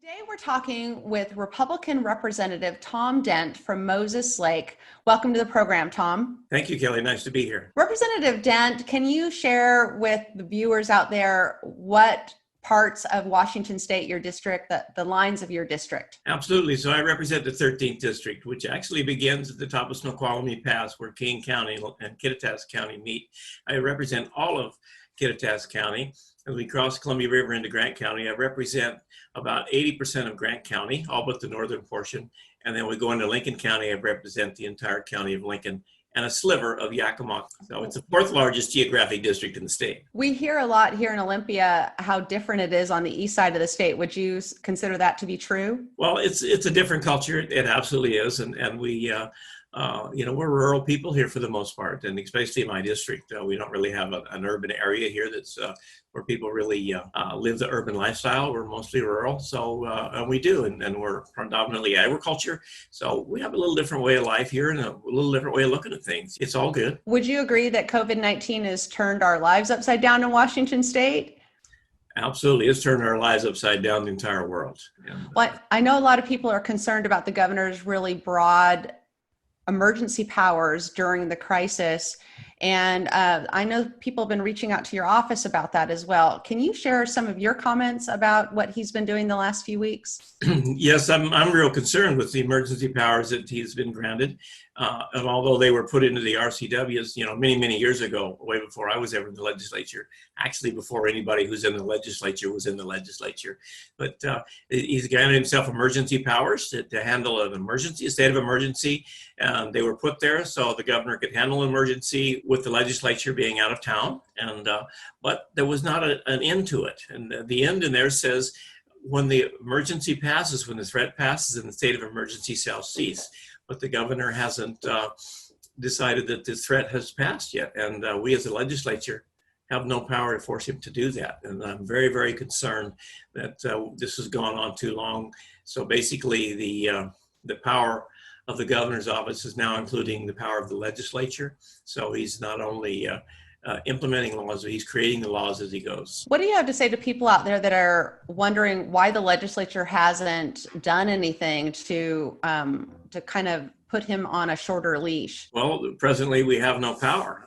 Today we're talking with Republican Representative Tom Dent from Moses Lake. Welcome to the program, Tom. Thank you, Kelly. Nice to be here. Representative Dent, can you share with the viewers out there what parts of Washington State, your district, the lines of your district? Absolutely. So I represent the 13th district, which actually begins at the top of Snoqualmie Pass, where Kane County and Kittitas County meet. I represent all of Kittitas County. As we cross Columbia River into Grant County, I represent about 80% of Grant County, all but the northern portion. And then we go into Lincoln County, I represent the entire county of Lincoln and a sliver of Yakima. So it's the fourth largest geographic district in the state. We hear a lot here in Olympia how different it is on the east side of the state. Would you consider that to be true? Well, it's a different culture. It absolutely is. And we, we're rural people here for the most part, and especially in my district, we don't really have an urban area here that's where people really live the urban lifestyle. We're mostly rural, so and we do, and we're predominantly agriculture. So we have a little different way of life here and a little different way of looking at things. It's all good. Would you agree that COVID-19 has turned our lives upside down in Washington State? Absolutely. It's turned our lives upside down, the entire world. Well, I know a lot of people are concerned about the governor's really broad emergency powers during the crisis. And I know people have been reaching out to your office about that as well. Can you share some of your comments about what he's been doing the last few weeks? Yes, I'm real concerned with the emergency powers that he's been granted. And although they were put into the RCWs, many years ago, way before I was ever in the legislature, actually before anybody who's in the legislature was in the legislature. But he's granted himself emergency powers to handle an emergency, a state of emergency. And they were put there so the governor could handle an emergency with the legislature being out of town. And but there was not an end to it. And the end in there says, when the emergency passes, when the threat passes, and the state of emergency shall cease. But the governor hasn't decided that this threat has passed yet. And we as a legislature have no power to force him to do that. And I'm very, very concerned that this has gone on too long. So basically the power of the governor's office is now including the power of the legislature. So he's not only implementing laws, but he's creating the laws as he goes. What do you have to say to people out there that are wondering why the legislature hasn't done anything to kind of put him on a shorter leash? Well, presently we have no power.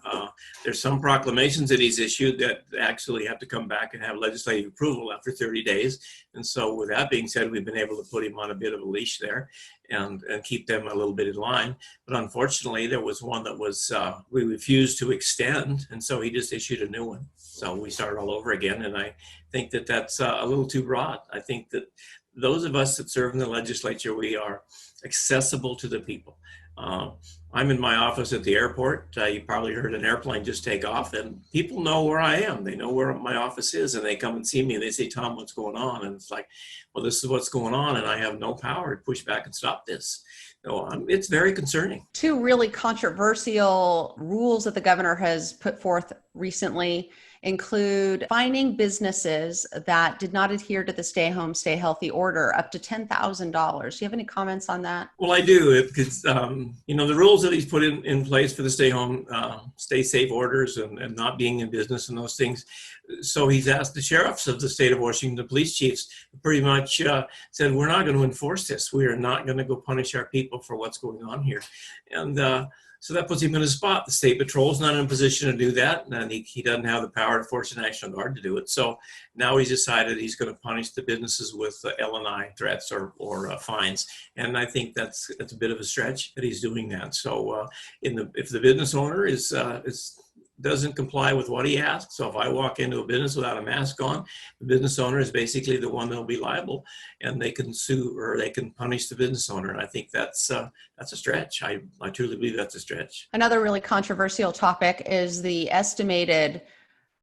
There's some proclamations that he's issued that actually have to come back and have legislative approval after 30 days. And so with that being said, we've been able to put him on a bit of a leash there and keep them a little bit in line. But unfortunately, there was one that was we refused to extend, and so he just issued a new one. So we started all over again, and I think that that's a little too broad. I think that those of us that serve in the legislature, we are accessible to the people. I'm in my office at the airport. You probably heard an airplane just take off, and people know where I am. They know where my office is, and they come and see me and they say, "Tom, what's going on?" And it's like, well, this is what's going on, and I have no power to push back and stop this. So it's very concerning. Two really controversial rules that the governor has put forth recently include fining businesses that did not adhere to the stay home, stay healthy order up to $10,000. Do you have any comments on that? Well, I do, because the rules that he's put in place for the stay home, stay safe orders and not being in business and those things. So he's asked the sheriffs of the state of Washington, the police chiefs, pretty much said, we're not going to enforce this. We are not going to go punish our people for what's going on here. And so that puts him in a spot. The state patrol is not in a position to do that, and he doesn't have the power to force the National Guard to do it. So now he's decided he's going to punish the businesses with L&I threats or fines, and I think that's a bit of a stretch that he's doing that. So if the business owner doesn't comply with what he asks, so if I walk into a business without a mask on, the business owner is basically the one that'll be liable, and they can sue or they can punish the business owner. And I think that's a stretch. I truly believe that's a stretch. Another really controversial topic is the estimated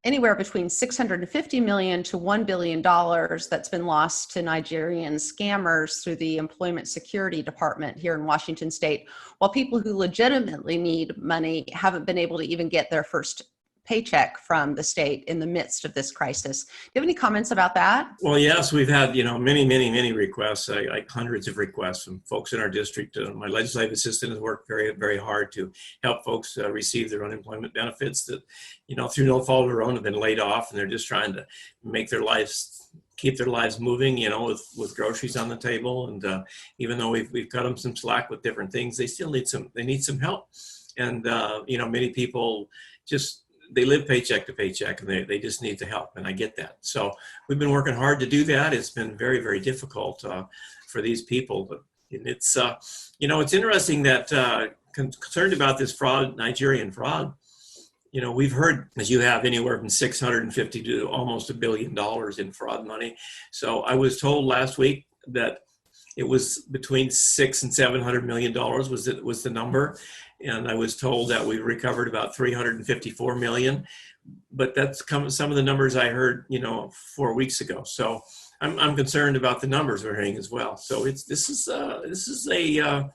anywhere between $650 million to $1 billion that's been lost to Nigerian scammers through the Employment Security Department here in Washington State, while people who legitimately need money haven't been able to even get their first paycheck from the state in the midst of this crisis. Do you have any comments about that? Well, yes, we've had, many requests, like hundreds of requests from folks in our district. My legislative assistant has worked very, very hard to help folks receive their unemployment benefits that, through no fault of their own have been laid off, and they're just trying to make their lives keep their lives moving, with groceries on the table. And even though we've cut them some slack with different things, they still need some help. And, many people they live paycheck to paycheck, and they just need the help. And I get that. So we've been working hard to do that. It's been very, very difficult for these people. But it's, it's interesting that concerned about this fraud, Nigerian fraud. We've heard, as you have, anywhere from 650 to almost $1 billion in fraud money. So I was told last week that it was between $600 and $700 million was the number. And I was told that we recovered about 354 million, but that's some of the numbers I heard, 4 weeks ago. So I'm concerned about the numbers we're hearing as well. So this is a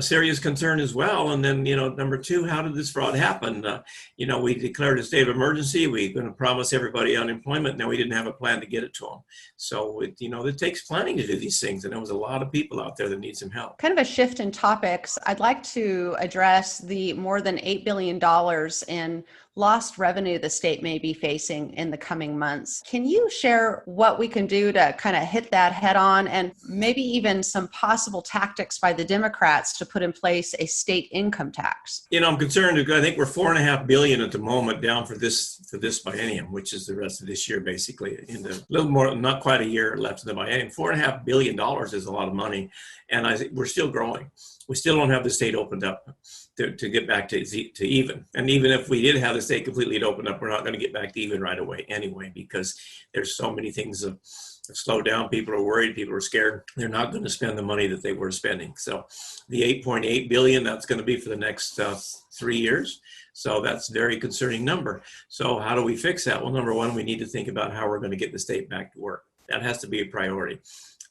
serious concern as well. And then, number two, how did this fraud happen? We declared a state of emergency. We're going to promise everybody unemployment. Now we didn't have a plan to get it to them. So, it takes planning to do these things. And there was a lot of people out there that need some help. Kind of a shift in topics. I'd like to address the more than $8 billion in lost revenue the state may be facing in the coming months. Can you share what we can do to kind of hit that head on, and maybe even some possible tactics by the Democrats to put in place a state income tax? I'm concerned because I think we're $4.5 billion at the moment down for this biennium, which is the rest of this year, basically. In a little more, not quite a year left in the biennium. $4.5 billion is a lot of money, and I think we're still growing. We still don't have the state opened up to get back to even. And even if we did have the state completely opened up, we're not going to get back to even right away anyway, because there's so many things that slow down. People are worried. People are scared. They're not going to spend the money that they were spending. So the 8.8 billion, that's going to be for the next 3 years. So that's a very concerning number. So how do we fix that? Well, number one, we need to think about how we're going to get the state back to work. That has to be a priority.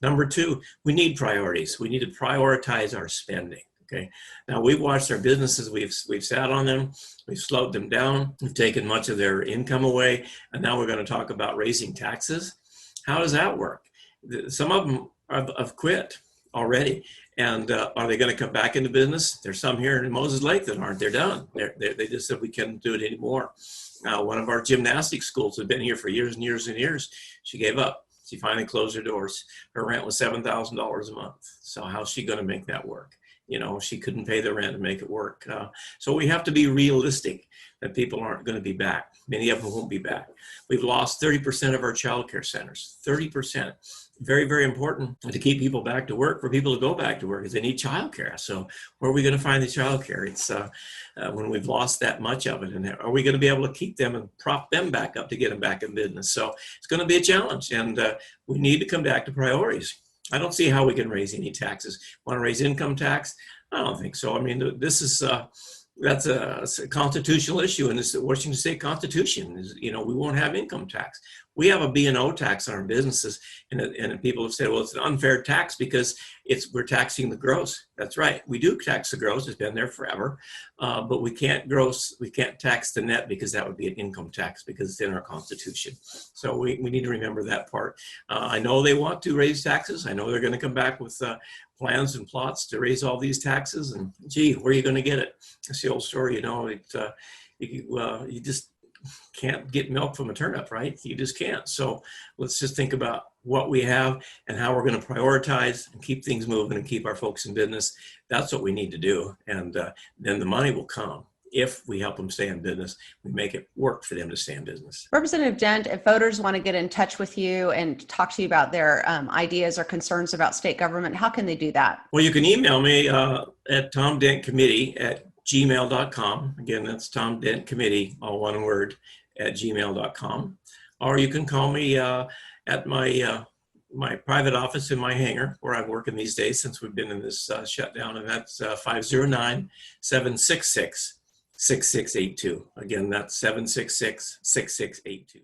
Number two, we need priorities. We need to prioritize our spending. Okay. Now we've watched our businesses. We've sat on them. We've slowed them down. We've taken much of their income away. And now we're going to talk about raising taxes. How does that work? Some of them have quit already. And are they going to come back into business? There's some here in Moses Lake that aren't. They're done. They just said we can't do it anymore. One of our gymnastics schools had been here for years and years and years. She gave up. She finally closed her doors. Her rent was $7,000 a month. So how's she going to make that work? She couldn't pay the rent to make it work. So we have to be realistic that people aren't going to be back. Many of them won't be back. We've lost 30% of our child care centers, 30%. Very, very important to keep people back to work, for people to go back to work, because they need child care. So where are we going to find the child care? It's when we've lost that much of it. And are we going to be able to keep them and prop them back up to get them back in business? So it's going to be a challenge, and we need to come back to priorities. I don't see how we can raise any taxes. Want to raise income tax? I don't think so. I mean, this is that's a constitutional issue in the Washington State Constitution. We won't have income tax. We have a B&O tax on our businesses, and people have said, well, it's an unfair tax because we're taxing the gross. That's right. We do tax the gross. It's been there forever, but we can't tax the net, because that would be an income tax, because it's in our Constitution. So we need to remember that part. I know they want to raise taxes. I know they're going to come back with plans and plots to raise all these taxes, and gee, where are you going to get it? It's the old story, you just can't get milk from a turnip, right? You just can't. So let's just think about what we have and how we're going to prioritize and keep things moving and keep our folks in business. That's what we need to do. And then the money will come if we help them stay in business. We make it work for them to stay in business. Representative Dent, if voters want to get in touch with you and talk to you about their ideas or concerns about state government, how can they do that? Well, you can email me at TomDentCommittee@gmail.com. Again, that's TomDentCommittee, all one word, @gmail.com. Or you can call me at my private office in my hangar, where I'm working these days since we've been in this shutdown, and that's 509-766-6682. Again, that's 766-6682.